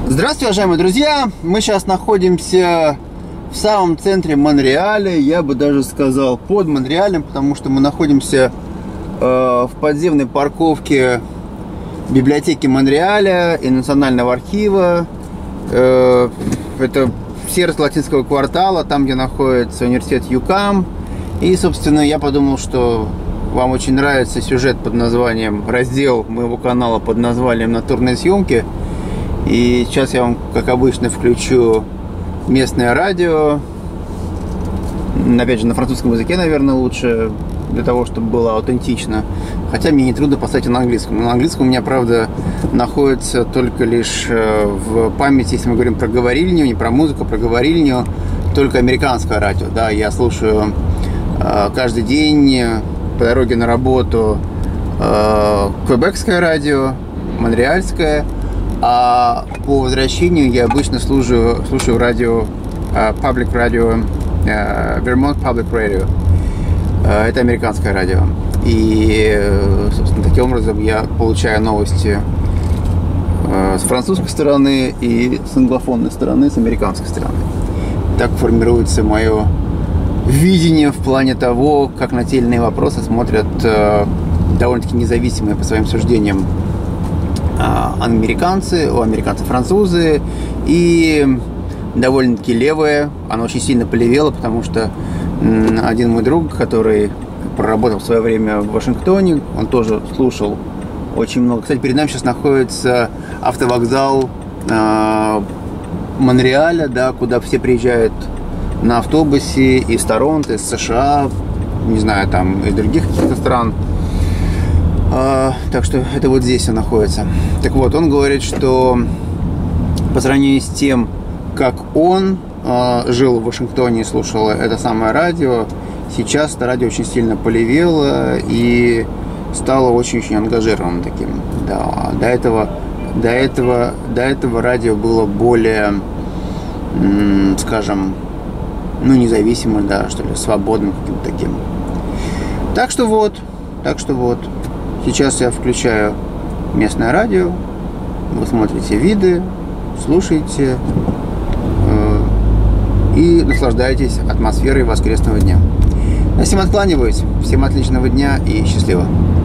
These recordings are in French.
Здравствуйте, уважаемые друзья! Мы сейчас находимся в самом центре Монреаля, я бы даже сказал под Монреалем, потому что мы находимся в подземной парковке библиотеки Монреаля и Национального архива. Это сердце латинского квартала, там, где находится университет ЮКАМ. И, собственно, я подумал, что вам очень нравится сюжет под названием, раздел моего канала под названием «Натурные съемки». И сейчас я вам, как обычно, включу местное радио. Опять же, на французском языке, наверное, лучше, для того, чтобы было аутентично. Хотя мне не трудно поставить на английском. На английском у меня, правда, находится только лишь в памяти, если мы говорим про говорильню, не про музыку, а про говорильню, только американское радио. Да, я слушаю каждый день по дороге на работу квебекское радио, монреальское. А по возвращению я обычно слушаю радио, Public Radio, Vermont Public Radio. Это американское радио. И, собственно, таким образом я получаю новости с французской стороны и с англофонной стороны, с американской стороны. Так формируется мое видение в плане того, как на те или иные вопросы смотрят довольно-таки независимые по своим суждениям американцы французы и довольно-таки левые. Оно очень сильно полевело, потому что один мой друг, который проработал в свое время в Вашингтоне, он тоже слушал очень много. Кстати, перед нами сейчас находится автовокзал Монреаля, да, куда все приезжают на автобусе из Торонто, из США, не знаю, там из других каких-то стран. Так что это вот здесь он находится. Так вот, он говорит, что по сравнению с тем, как он жил в Вашингтоне и слушал это самое радио, сейчас это радио очень сильно полевело и стало очень-очень ангажированным таким. Да, до этого радио было более, скажем, независимым, да, что ли, свободным каким-то таким. Так что вот. Сейчас я включаю местное радио, вы смотрите виды, слушаете и наслаждаетесь атмосферой воскресного дня. Я всем откланиваюсь, всем отличного дня и счастливо.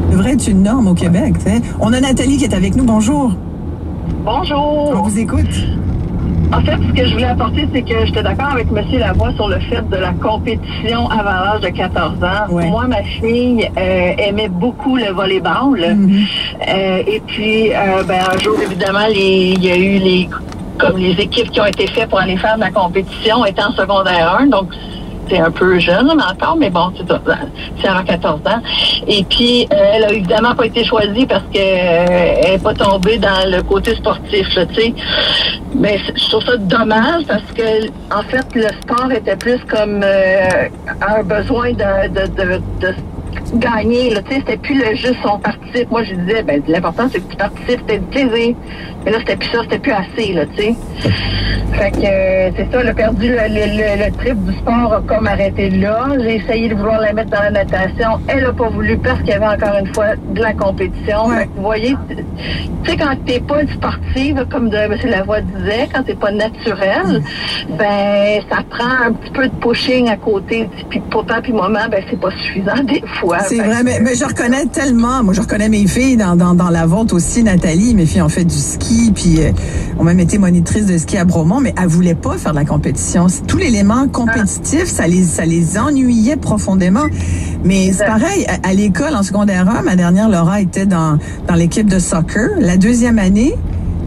C'est vrai, c'est une norme au Québec. On a Nathalie qui est avec nous. Bonjour. Bonjour. On vous écoute. En fait, ce que je voulais apporter, c'est que j'étais d'accord avec M. Lavoie sur le fait de la compétition avant l'âge de 14 ans. Ouais. Moi, ma fille aimait beaucoup le volleyball. Et puis, un jour, évidemment, il y a eu les équipes qui ont été faites pour aller faire de la compétition étant en secondaire 1. Donc, c'est un peu jeune, mais encore, mais bon, c'est avant 14 ans. Et puis, elle a évidemment pas été choisie parce qu'elle n'est pas tombée dans le côté sportif, tu sais. Mais je trouve ça dommage parce que, en fait, le sport était plus comme un besoin de gagner, là, tu sais, c'était plus le juste on participe. Moi, je disais, l'important, c'est que tu participes, c'était du plaisir. Mais là, c'était plus ça, c'était plus assez, là, tu sais. Fait que, c'est ça, elle a perdu le trip du sport, a comme arrêté là. J'ai essayé de vouloir la mettre dans la natation. Elle a pas voulu parce qu'il y avait encore une fois de la compétition. Ouais. Fait que, vous voyez, tu sais, quand t'es pas sportive, comme M. Lavoie disait, quand t'es pas naturel, ça prend un petit peu de pushing à côté. Puis papa puis maman, c'est pas suffisant des fois. C'est vrai, mais je reconnais tellement. Moi, je reconnais mes filles dans la vôtre aussi, Nathalie. Mes filles ont fait du ski, puis ont même été monitrices de ski à Bromont, mais elles voulaient pas faire de la compétition. Tout l'élément compétitif, ça les ennuyait profondément. Mais c'est pareil, à l'école, en secondaire 1, ma dernière Laura était dans l'équipe de soccer. La deuxième année,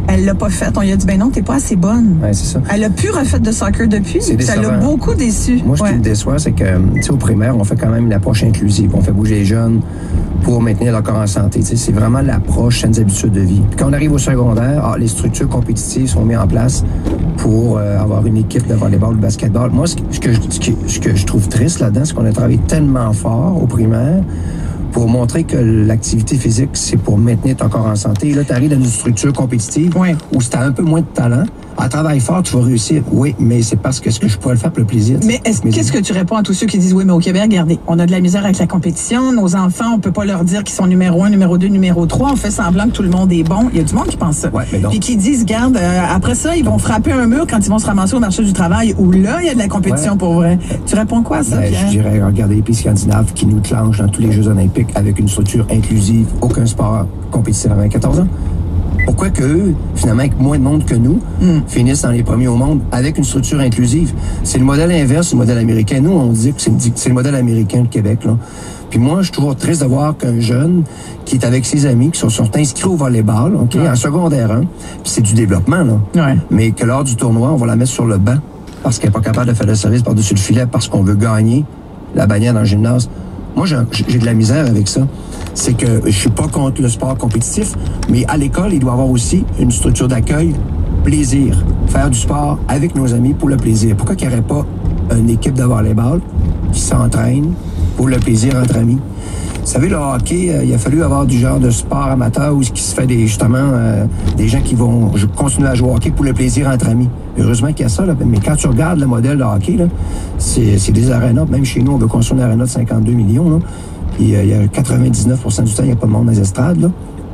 elle l'a pas faite. On lui a dit, non, t'es pas assez bonne. Ouais, c'est ça. Elle a plus refait de soccer depuis. Ça l'a beaucoup déçu. Moi, ce qui me déçoit, c'est que, tu sais, au primaire, on fait quand même l'approche inclusive. On fait bouger les jeunes pour maintenir leur corps en santé. Tu sais, c'est vraiment l'approche saines habitudes de vie. Puis quand on arrive au secondaire, les structures compétitives sont mises en place pour avoir une équipe de volleyball ou de basketball. Moi, ce que je trouve triste là-dedans, c'est qu'on a travaillé tellement fort au primaire pour montrer que l'activité physique, c'est pour maintenir ton corps en santé. Et là, tu arrives dans une structure compétitive où tu as un peu moins de talent. travaille fort, tu vas réussir. Oui, mais c'est parce que ce que je pourrais le faire pour le plaisir. Mais qu'est-ce que tu réponds à tous ceux qui disent, oui, mais au Québec, regardez, on a de la misère avec la compétition, nos enfants, on peut pas leur dire qu'ils sont numéro 1, numéro 2, numéro 3, on fait semblant que tout le monde est bon. Il y a du monde qui pense ça. Ouais, mais non. Puis qui disent, regarde, après ça, ils vont frapper un mur quand ils vont se ramasser au marché du travail, où là, il y a de la compétition pour vrai. Tu réponds quoi à ça, Pierre? Je dirais, regardez les pays scandinaves qui nous clenchent dans tous les Jeux olympiques avec une structure inclusive, aucun sport compétitif avant 14 ans. Pourquoi qu'eux, finalement, avec moins de monde que nous, finissent dans les premiers au monde avec une structure inclusive? C'est le modèle inverse du modèle américain. Nous, on dit que c'est le modèle américain, le Québec, là. Puis moi, je suis toujours triste de voir qu'un jeune qui est avec ses amis, qui sont inscrits au volleyball, OK, en secondaire 1, puis c'est du développement, là. Ouais. Mais que lors du tournoi, on va la mettre sur le banc parce qu'elle n'est pas capable de faire le service par-dessus le filet parce qu'on veut gagner la bannière dans le gymnase. Moi, j'ai de la misère avec ça. C'est que je suis pas contre le sport compétitif, mais à l'école, il doit y avoir aussi une structure d'accueil, plaisir. Faire du sport avec nos amis pour le plaisir. Pourquoi qu'il n'y aurait pas une équipe de volleyball qui s'entraîne pour le plaisir entre amis? Vous savez, le hockey, il a fallu avoir du genre de sport amateur où ce qui se fait des gens qui vont continuer à jouer au hockey pour le plaisir entre amis. Heureusement qu'il y a ça, là. Mais quand tu regardes le modèle de hockey, là, c'est des arénas. Même chez nous, on veut construire une aréna de 52 millions, là. Puis il y a 99% du temps, il n'y a pas de monde dans les estrades, là.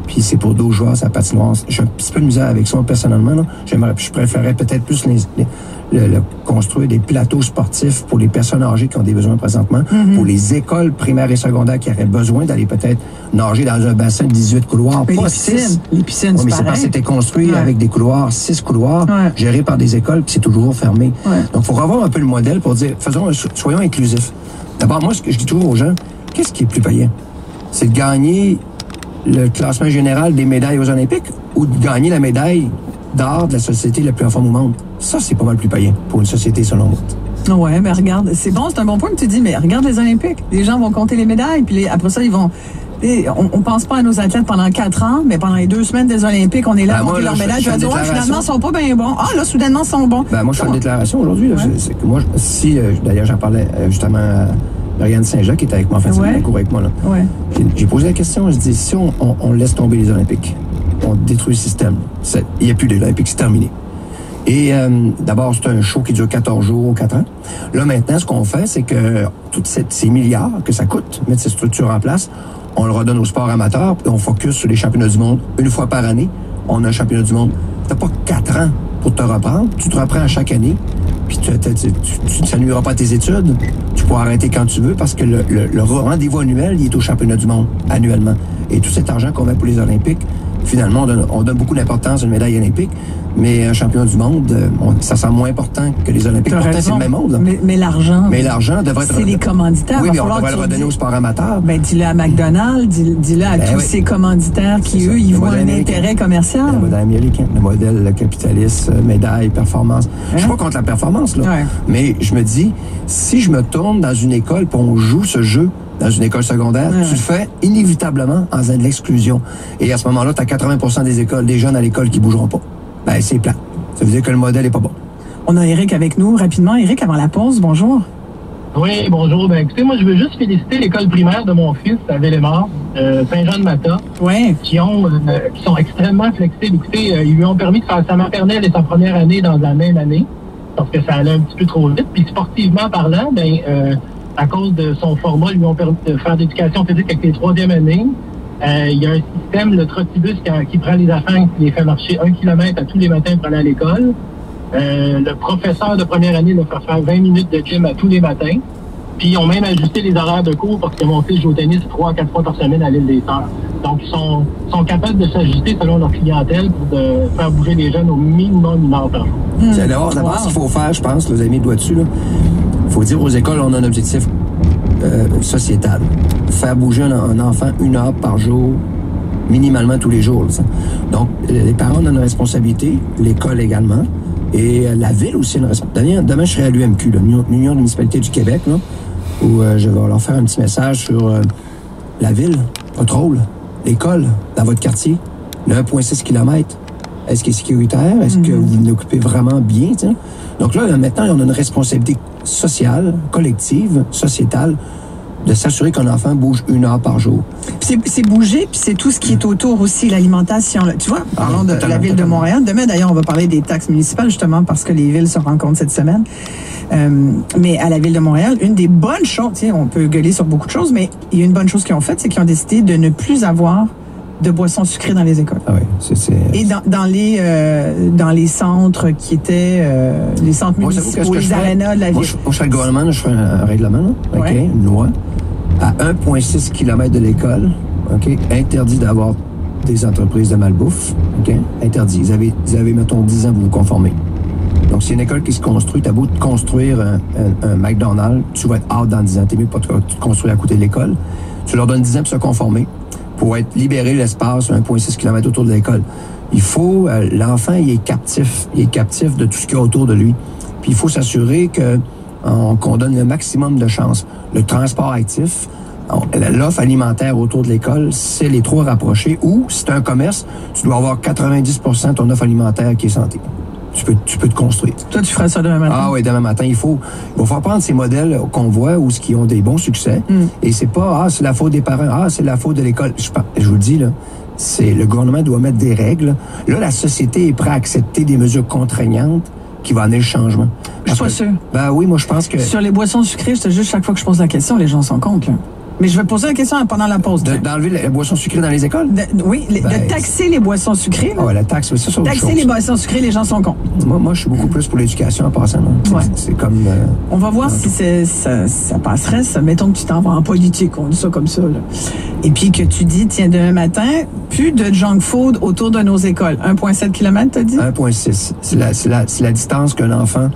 Puis c'est pour 12 joueurs, sa patinoire. J'ai un petit peu de misère avec ça, personnellement, là. Je préférerais peut-être plus construire des plateaux sportifs pour les personnes âgées qui ont des besoins présentement, pour les écoles primaires et secondaires qui auraient besoin d'aller peut-être nager dans un bassin de 18 couloirs, mais pas les 6. Piscines, mais c'est parce que c'était construit avec des couloirs, 6 couloirs, gérés par des écoles, puis c'est toujours fermé. Donc, il faut revoir un peu le modèle pour dire, soyons inclusifs. D'abord, moi, ce que je dis toujours aux gens, qu'est-ce qui est plus payant? C'est de gagner le classement général des médailles aux Olympiques ou de gagner la médaille d'art de la société la plus en forme au monde? Ça, c'est pas mal plus payant pour une société, selon moi. Ouais, mais regarde, c'est bon, c'est un bon point que tu dis, mais regarde les Olympiques. Les gens vont compter les médailles, puis après ça, ils vont... On pense pas à nos athlètes pendant 4 ans, mais pendant les 2 semaines des Olympiques, on est là à compter leurs médailles. Je vais dire, finalement, ils sont pas bien bons. Ah, là, soudainement, ils sont bons. Moi, je fais une déclaration aujourd'hui. C'est que moi, d'ailleurs, j'en parlais justement à Marianne Saint-Jean, qui était avec moi, en fait, elle court avec moi, là. J'ai posé la question, je dis, si on laisse tomber les Olympiques, on détruit le système, il n'y a plus d'Olympiques, c'est terminé. Et d'abord, c'est un show qui dure 14 jours ou 4 ans. Là, maintenant, ce qu'on fait, c'est que tous ces milliards que ça coûte, mettre ces structures en place, on le redonne au sport amateur, puis on focus sur les championnats du monde. Une fois par année, on a un championnat du monde. T'as pas 4 ans pour te reprendre. Tu te reprends à chaque année, puis ça nuira pas à tes études. Tu pourras arrêter quand tu veux, parce que le rendez-vous annuel, il est au championnat du monde, annuellement. Et tout cet argent qu'on met pour les Olympiques, finalement, on donne beaucoup d'importance à une médaille olympique, mais un championnat du monde, ça semble moins important que les Olympiques. Pourtant, c'est le même monde. Là. Mais l'argent. Mais l'argent devrait être... C'est les commanditaires. Oui, mais on devrait le redonner au sport amateur. Ben, dis-le à McDonald's, dis-le à tous ces commanditaires qui, eux, ils voient un intérêt commercial. Le modèle américain, le modèle capitaliste, médaille, performance. Je suis pas contre la performance, là. Mais je me dis, si je me tourne dans une école et on joue ce jeu dans une école secondaire, tu le fais inévitablement en faisant de l'exclusion. Et à ce moment-là, tu as 80% des jeunes à l'école qui bougeront pas. Ben, c'est plat. Ça veut dire que le modèle est pas bon. On a Éric avec nous. Rapidement, Éric, avant la pause, bonjour. Oui, bonjour. Ben, écoutez, moi, je veux juste féliciter l'école primaire de mon fils à Villemort, Saint-Jean-de-Mata, qui sont extrêmement flexibles. Écoutez, ils lui ont permis de faire sa maternelle et sa première année dans la même année, parce que ça allait un petit peu trop vite. Puis sportivement parlant, à cause de son format, ils lui ont permis de faire d'éducation physique avec les 3e années. Il y a un système, le Trottibus, qui prend les enfants et qui les fait marcher 1 kilomètre à tous les matins pour aller à l'école. Le professeur de première année leur fait faire 20 minutes de gym à tous les matins. Puis ils ont même ajusté les horaires de cours parce que mon fils joue au tennis 3 à 4 fois par semaine à l'île des Sœurs. Donc ils sont capables de s'ajuster selon leur clientèle pour faire bouger les jeunes au minimum 1 heure par jour. C'est d'abord ce qu'il faut faire, je pense, les amis, doigt dessus. Il faut dire aux écoles, on a un objectif sociétal. Faire bouger un enfant 1 heure par jour, minimalement tous les jours. Ça. Donc, les parents ont une responsabilité, l'école également, et la ville aussi a une responsabilité. Demain, je serai à l'UMQ, l'Union des municipalités du Québec, là, où je vais leur faire un petit message sur la ville, votre rôle, l'école dans votre quartier, le 1,6 km. Est-ce qu'il est sécuritaire? Est-ce que vous l'occupez vraiment bien? T'sais? Donc là, maintenant, on a une responsabilité sociale, collective, sociétale, de s'assurer qu'un enfant bouge 1 heure par jour. C'est bouger, puis c'est tout ce qui est autour aussi, l'alimentation. Tu vois, parlons de la Ville de Montréal. Demain, d'ailleurs, on va parler des taxes municipales, justement, parce que les villes se rencontrent cette semaine. Mais à la Ville de Montréal, une des bonnes choses, on peut gueuler sur beaucoup de choses, mais il y a une bonne chose qu'ils ont faite, c'est qu'ils ont décidé de ne plus avoir de boissons sucrées dans les écoles. Ah oui, Et dans les centres qui étaient les centres municipaux, les arénas de la ville. Moi, je fais le gouvernement, je fais un règlement, là, OK, une loi. À 1,6 km de l'école, OK, interdit d'avoir des entreprises de malbouffe, OK, interdit. Vous avez, mettons, 10 ans pour vous conformer. Donc, si une école qui se construit, t'as beau de construire un McDonald's, tu vas être out dans 10 ans. T'es mieux pas de construire à côté de l'école. Tu leur donnes 10 ans pour se conformer, pour être libéré l'espace 1,6 km autour de l'école. Il faut, l'enfant, il est captif de tout ce qu'il y a autour de lui. Puis il faut s'assurer qu'on donne le maximum de chances. Le transport actif, l'offre alimentaire autour de l'école, c'est les 3 rapprochés. Ou, si tu as un commerce, tu dois avoir 90% de ton offre alimentaire qui est santé. Tu peux te construire. Toi, tu feras ça demain matin? Ah oui, demain matin. Il va falloir prendre ces modèles qu'on voit ou qui ont des bons succès. Et c'est pas, c'est la faute des parents, c'est la faute de l'école. Je vous le dis, là, le gouvernement doit mettre des règles. Là, la société est prête à accepter des mesures contraignantes qui vont amener le changement. Je suis pas sûr. Ben oui, moi, je pense que... Sur les boissons sucrées, je te jure, chaque fois que je pose la question, les gens s'en comptent, là. Mais je vais poser la question pendant la pause. D'enlever les boissons sucrées dans les écoles? De taxer les boissons sucrées. Ah ouais, la taxe, c'est ça. Taxer les boissons sucrées, les gens sont cons. Moi, je suis beaucoup plus pour l'éducation en passant. Ouais. C'est comme... on va voir si ça passerait. Mettons que tu t'en vas en politique, on dit ça comme ça. Là. Et puis que tu dis, tiens, demain matin, plus de junk food autour de nos écoles. 1,7 km, t'as dit? 1,6. C'est la distance qu'un enfant...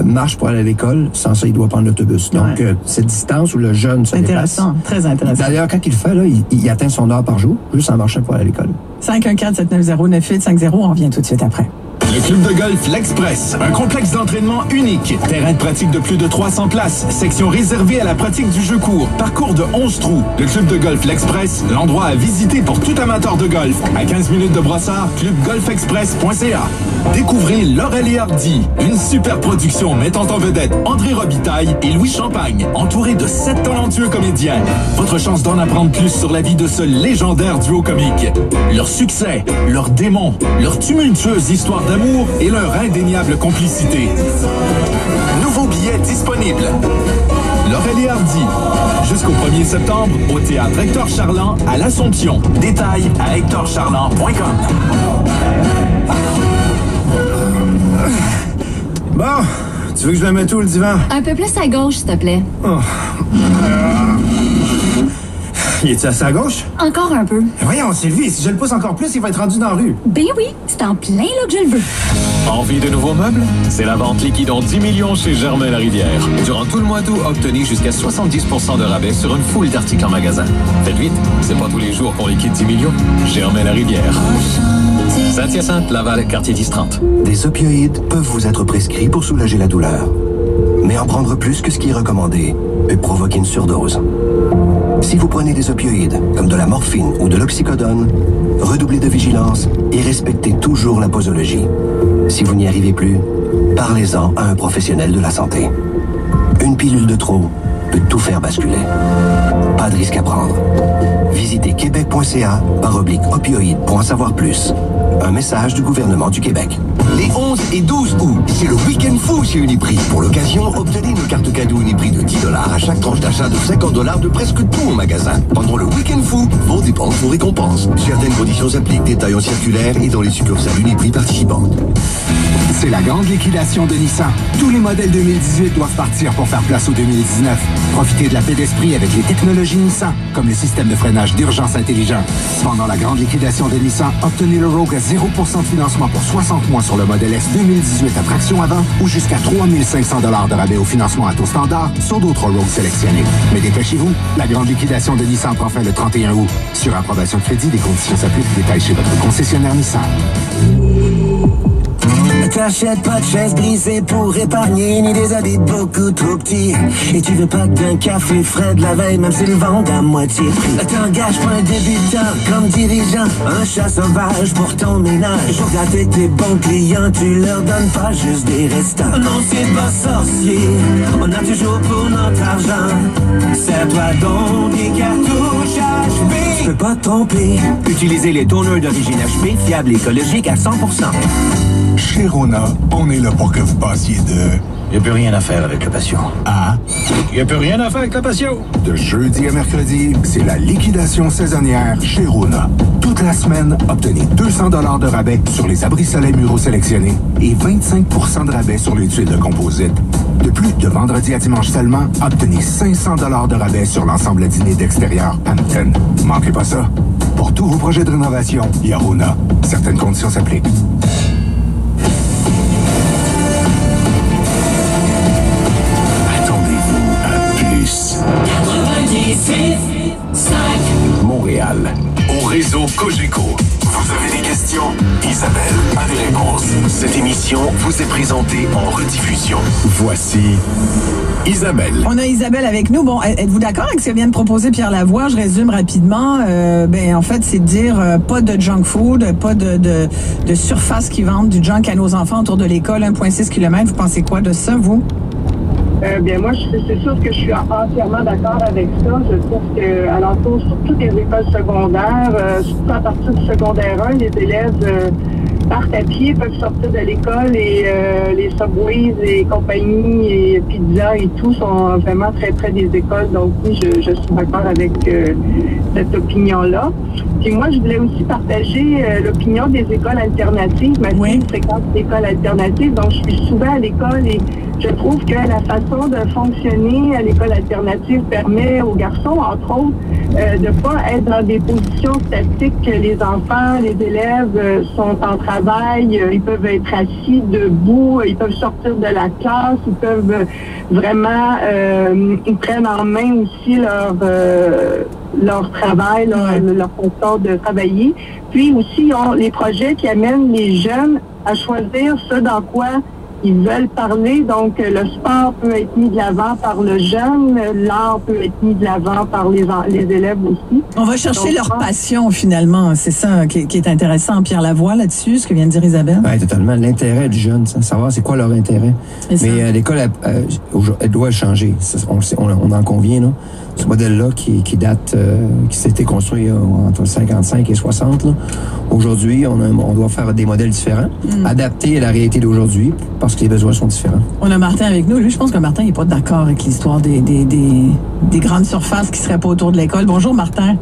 marche pour aller à l'école, sans ça, il doit prendre l'autobus. Donc, cette distance où le jeune se déplace... Intéressant, très intéressant. D'ailleurs, quand il le fait, là, il atteint son heure par jour, juste en marchant pour aller à l'école. 514-790-9850, on revient tout de suite après. Le club de golf L'Express, un complexe d'entraînement unique, terrain de pratique de plus de 300 places, section réservée à la pratique du jeu court, parcours de 11 trous. Le club de golf L'Express, l'endroit à visiter pour tout amateur de golf. À 15 minutes de Brossard, clubgolfexpress.ca. Découvrez Laurel et Hardy, une super production mettant en vedette André Robitaille et Louis Champagne, entouré de 7 talentueux comédiens. Votre chance d'en apprendre plus sur la vie de ce légendaire duo comique. Leur succès, leurs démons, leur tumultueuse histoire d'amour et leur indéniable complicité. Nouveaux billets disponibles. Laurel et Hardy, jusqu'au 1er septembre, au Théâtre Hector Charland à l'Assomption. Détails à hectorcharland.com. Bon, tu veux que je le mette où, le divan? Un peu plus à gauche, s'il te plaît. Oh. Il est-tu assez à gauche? Encore un peu. Voyons, Sylvie, si je le pousse encore plus, il va être rendu dans la rue. Ben oui, c'est en plein là que je le veux. Envie de nouveaux meubles? C'est la vente liquide en 10 millions chez Germain Larivière. Durant tout le mois d'août, obtenez jusqu'à 70% de rabais sur une foule d'articles en magasin. Faites vite, c'est pas tous les jours qu'on liquide 10 millions. Germain Larivière. Saint-Hyacinthe, Laval, quartier 10-30. Des opioïdes peuvent vous être prescrits pour soulager la douleur. Mais en prendre plus que ce qui est recommandé peut provoquer une surdose. Si vous prenez des opioïdes, comme de la morphine ou de l'oxycodone, redoublez de vigilance et respectez toujours la posologie. Si vous n'y arrivez plus, parlez-en à un professionnel de la santé. Une pilule de trop peut tout faire basculer. Pas de risque à prendre. Visitez québec.ca/opioïdes pour en savoir plus. Un message du gouvernement du Québec. Les 11 et 12 août, c'est le week-end fou chez Uniprix. Pour l'occasion, obtenez une carte cadeau Uniprix de 10 $ à chaque tranche d'achat de 50 $ de presque tout en magasin. Pendant le week-end fou, vos dépenses vous récompensent. Certaines conditions s'appliquent. Détails en circulaire et dans les succursales Uniprix participantes. C'est la grande liquidation de Nissan. Tous les modèles 2018 doivent partir pour faire place au 2019. Profitez de la paix d'esprit avec les technologies Nissan, comme le système de freinage d'urgence intelligent. Pendant la grande liquidation de Nissan, obtenez le Rogue à 0% de financement pour 60 mois sur le modèle S 2018 à traction avant ou jusqu'à 3 500 $ de rabais au financement à taux standard sur d'autres Rogues sélectionnés. Mais dépêchez-vous, la grande liquidation de Nissan prend fin le 31 août. Sur approbation de crédit, des conditions s'appliquent. Détails chez votre concessionnaire Nissan. Ne t'achète pas de chaise brisée pour épargner, ni des habits beaucoup trop petits. Et tu veux pas qu'un café frais de la veille, même s'ils le vendent à moitié prix. Ne t'engage pas un débutant comme dirigeant, un chat sauvage pour ton ménage. Pour gâter tes bons clients, tu leur donnes pas juste des restants. Non, c'est pas sorcier, on a toujours pour notre argent. Serre-toi donc des cartouches HP. Tu peux pas te tromper. Utilisez les toners d'origine HP, fiables et écologiques à 100%. Chez Rona, on est là pour que vous passiez de... Il n'y a plus rien à faire avec le patio. Ah? Il n'y a plus rien à faire avec le patio. De jeudi à mercredi, c'est la liquidation saisonnière chez Rona. Toute la semaine, obtenez 200 $ de rabais sur les abris soleil muraux sélectionnés et 25 % de rabais sur les tuiles de composite. De plus, de vendredi à dimanche seulement, obtenez 500 $ de rabais sur l'ensemble à dîner d'extérieur Hampton. Manquez pas ça. Pour tous vos projets de rénovation, il y a Rona. Certaines conditions s'appliquent. Montréal. Au réseau Cogeco. Vous avez des questions? Isabelle a des réponses. Cette émission vous est présentée en rediffusion. Voici Isabelle. On a Isabelle avec nous. Bon, êtes-vous d'accord avec ce que vient de proposer Pierre Lavoie? Je résume rapidement. En fait, c'est de dire pas de junk food, pas de surface qui vendent du junk à nos enfants autour de l'école, 1,6 km. Vous pensez quoi de ça, vous? Moi, c'est sûr que je suis entièrement d'accord avec ça. Je trouve qu'à l'entour, sur toutes les écoles secondaires, surtout à partir du secondaire 1, les élèves partent à pied, peuvent sortir de l'école et les Subways et compagnies et Pizza et tout sont vraiment très près des écoles. Donc oui, je suis d'accord avec cette opinion-là. Puis moi, je voulais aussi partager l'opinion des écoles alternatives. Ma fille fréquente l'école alternative, donc je suis souvent à l'école et je trouve que la façon de fonctionner à l'école alternative permet aux garçons, entre autres, de ne pas être dans des positions statiques que les enfants, les élèves sont en travail, ils peuvent être assis, debout, ils peuvent sortir de la classe, ils peuvent vraiment, ils prennent en main aussi leur travail, leur fonction de travailler. Puis aussi, ils ont les projets qui amènent les jeunes à choisir ce dans quoi ils veulent parler. Donc, le sport peut être mis de l'avant par le jeune, l'art peut être mis de l'avant par les élèves aussi. On va chercher leur passion, finalement. C'est ça qui est intéressant, Pierre Lavoie, là-dessus, ce que vient de dire Isabelle. Oui, totalement. L'intérêt du jeune, savoir c'est quoi leur intérêt. Mais l'école, elle doit changer. On en convient, là. Ce modèle-là qui date, qui s'était construit entre 55 et 60, là. Aujourd'hui, on doit faire des modèles différents, adaptés à la réalité d'aujourd'hui, parce que les besoins sont différents. On a Martin avec nous. Lui, je pense que Martin n'est pas d'accord avec l'histoire des grandes surfaces qui ne seraient pas autour de l'école. Bonjour, Martin.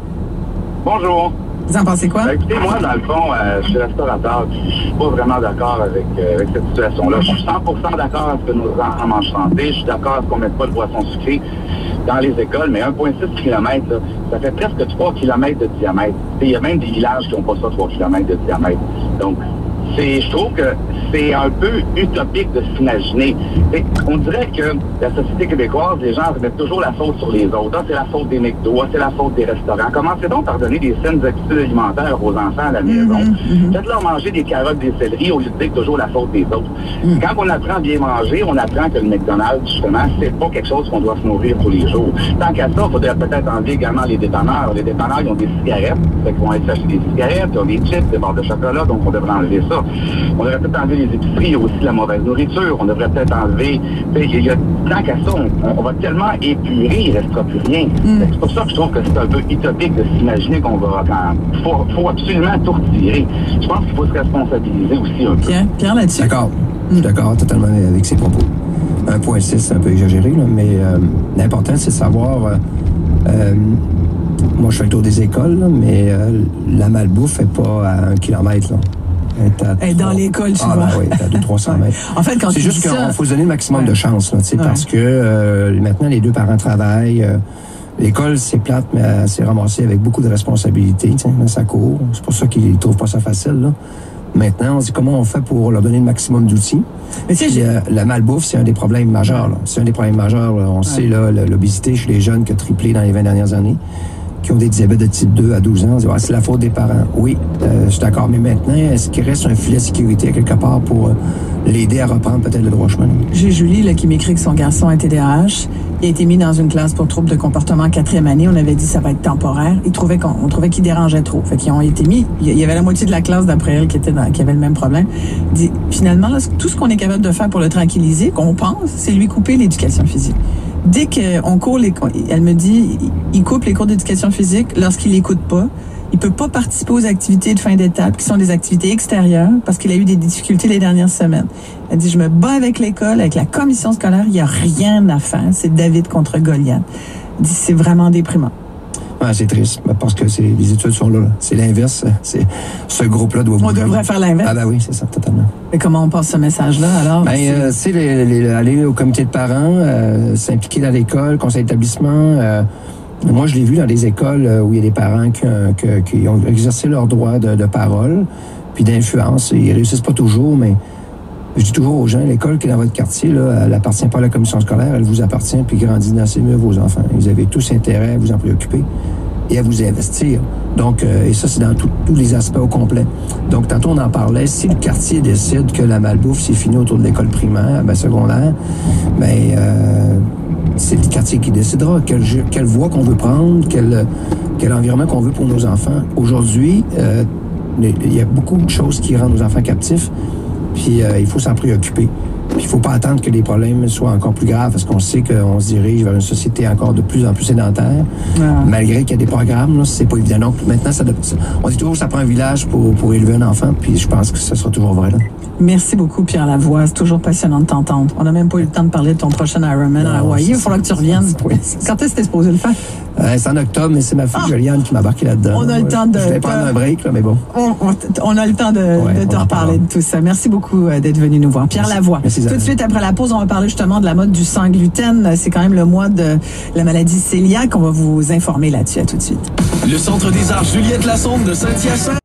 Bonjour. Vous en pensez quoi? Écoutez, moi, dans le fond, je suis restaurateur. Je suis pas vraiment d'accord avec cette situation-là. Je suis 100% d'accord à ce que nos enfants mangent santé. Je suis d'accord à ce qu'on ne mette pas de boissons sucrées dans les écoles, mais 1,6 km, là, ça fait presque 3 km de diamètre. Il y a même des villages qui n'ont pas ça, 3 km de diamètre. Donc, je trouve que c'est un peu utopique de s'imaginer. On dirait que la société québécoise, les gens remettent toujours la faute sur les autres. C'est la faute des McDo, c'est la faute des restaurants. Commencez donc par donner des saines habitudes alimentaires aux enfants à la maison. Faites-leur manger des carottes, des céleris au lieu de dire toujours la faute des autres. Quand on apprend à bien manger, on apprend que le McDonald's, justement, c'est pas quelque chose qu'on doit se nourrir tous les jours. Tant qu'à ça, il faudrait peut-être enlever également les détonneurs. Les détonneurs, ils ont des cigarettes, fait qu'ils vont être acheter des cigarettes, ils ont des chips, des barres de chocolat, donc on devrait enlever ça. On devrait peut-être enlever les épiceries, il y a aussi la mauvaise nourriture. On devrait peut-être enlever... Tant qu'à ça, on va tellement épurer, il ne restera plus rien. C'est pour ça que je trouve que c'est un peu utopique de s'imaginer qu'on va... faut absolument tout retirer. Je pense qu'il faut se responsabiliser aussi un peu. Pierre là-dessus? D'accord. Je suis d'accord totalement avec ses propos. 1,6, c'est un peu exagéré, là, mais l'important, c'est de savoir... moi, je fais le tour des écoles, là, mais la malbouffe n'est pas à 1 kilomètre, là. Elle est dans l'école, tu vois. Oui, à 200-300 mètres. En fait, quand c'est juste qu'il faut se donner le maximum de chance, là, parce que maintenant, les deux parents travaillent. L'école, c'est plate, mais elle s'est ramassée avec beaucoup de responsabilités dans sa cour. C'est pour ça qu'ils ne trouvent pas ça facile, là. Maintenant, on se dit comment on fait pour leur donner le maximum d'outils. Mais la malbouffe, c'est un des problèmes majeurs. Là. C'est un des problèmes majeurs. Là. On sait, là, l'obésité chez les jeunes qui a triplé dans les 20 dernières années. qui ont des diabètes de type 2 à 12 ans, on dit, c'est la faute des parents. Oui, je suis d'accord. Mais maintenant, est-ce qu'il reste un filet de sécurité à quelque part pour l'aider à reprendre peut-être le droit chemin? J'ai Julie là, qui m'écrit que son garçon a TDAH. Il a été mis dans une classe pour troubles de comportement 4e année. On avait dit que ça va être temporaire. On trouvait qu'il dérangeait trop. Fait qu'ils ont été mis. Il y avait la moitié de la classe d'après elle qui avait le même problème. Il dit, finalement, là, tout ce qu'on est capable de faire pour le tranquilliser, qu'on pense, c'est lui couper l'éducation physique. Dès qu'on court elle me dit, il coupe les cours d'éducation physique lorsqu'il n'écoute pas. Il peut pas participer aux activités de fin d'étape, qui sont des activités extérieures, parce qu'il a eu des difficultés les dernières semaines. Elle dit, je me bats avec l'école, avec la commission scolaire, il n'y a rien à faire. C'est David contre Goliath. Elle dit, c'est vraiment déprimant. Ah, c'est triste, parce que les études sont là. C'est l'inverse. Ce groupe-là doit bouger. On devrait faire l'inverse. Ah ben oui, c'est ça, totalement. Mais comment on passe ce message-là, alors? Ben, aller au comité de parents, s'impliquer dans l'école, conseil d'établissement. Moi, je l'ai vu dans des écoles où il y a des parents qui ont exercé leur droit de parole, puis d'influence. Ils réussissent pas toujours, mais je dis toujours aux gens, l'école qui est dans votre quartier, là, elle appartient pas à la commission scolaire, elle vous appartient, puis grandissez mieux vos enfants. Vous avez tous intérêt à vous en préoccuper et à vous investir. Donc, et ça, c'est dans tous les aspects au complet. Donc, tantôt, on en parlait. Si le quartier décide que la malbouffe, c'est fini autour de l'école primaire, secondaire, c'est le quartier qui décidera quelle voie qu'on veut prendre, quel environnement qu'on veut pour nos enfants. Aujourd'hui, il y a beaucoup de choses qui rendent nos enfants captifs, puis il faut s'en préoccuper. Puis il faut pas attendre que les problèmes soient encore plus graves, parce qu'on sait qu'on se dirige vers une société encore de plus en plus sédentaire, malgré qu'il y a des programmes, là, c'est pas évident. Donc maintenant, on dit toujours que ça prend un village pour élever un enfant, puis je pense que ça sera toujours vrai, là. Merci beaucoup, Pierre Lavoie. C'est toujours passionnant de t'entendre. On n'a même pas eu le temps de parler de ton prochain Ironman à Hawaï. Il va falloir que tu reviennes. Oui, quand est-ce que t'es supposé le faire? C'est en octobre, mais c'est ma fille Juliane qui m'a embarqué là-dedans. On a le temps de... Je vais prendre un break, là, mais bon. On a le temps de te reparler de tout ça. Merci beaucoup d'être venu nous voir. Pierre Lavoie. Merci, tout de suite après la pause, on va parler justement de la mode du sans gluten. C'est quand même le mois de la maladie cœliaque. On va vous informer là-dessus. À tout de suite. Le Centre des arts Juliette Lassonde de Saint-Hyacinthe.